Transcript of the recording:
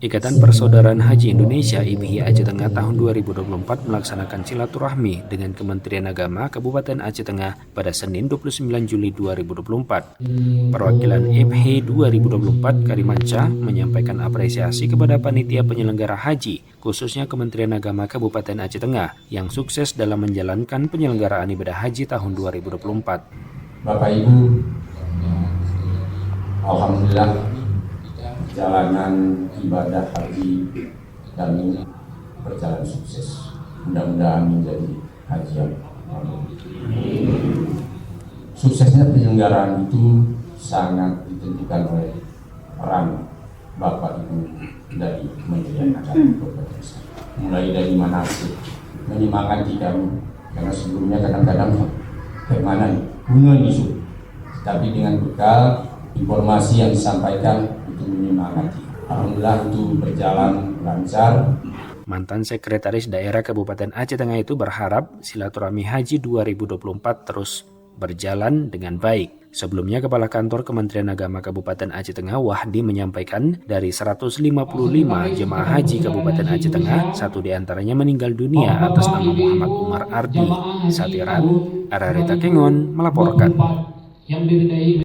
Ikatan Persaudaraan Haji Indonesia (IPHI) Aceh Tengah tahun 2024 melaksanakan silaturahmi dengan Kementerian Agama Kabupaten Aceh Tengah pada Senin 29 Juli 2024. Perwakilan IPHI 2024 Karimanca menyampaikan apresiasi kepada panitia penyelenggara haji, khususnya Kementerian Agama Kabupaten Aceh Tengah, yang sukses dalam menjalankan penyelenggaraan ibadah haji tahun 2024. Bapak Ibu, alhamdulillah perjalanan ibadah haji kami berjalan sukses. Mudah-mudahan menjadi haji yang mabrur. Suksesnya penyelenggaraan itu sangat ditentukan oleh peran Bapak Ibu dari Kementerian Agama. Mulai dari manasik menyemangati kami, karena sebelumnya kadang-kadang kayak mana nih, bunga isu, tapi dengan bekal informasi yang disampaikan itu menyemangati. Alhamdulillah itu berjalan lancar. Mantan Sekretaris Daerah Kabupaten Aceh Tengah itu berharap silaturahmi haji 2024 terus berjalan dengan baik. Sebelumnya, Kepala Kantor Kementerian Agama Kabupaten Aceh Tengah Wahdi menyampaikan dari 155 jemaah haji Kabupaten Aceh Tengah, 1 diantaranya meninggal dunia atas nama Muhammad Umar Ardi. Satiran, Ararita Kengon melaporkan.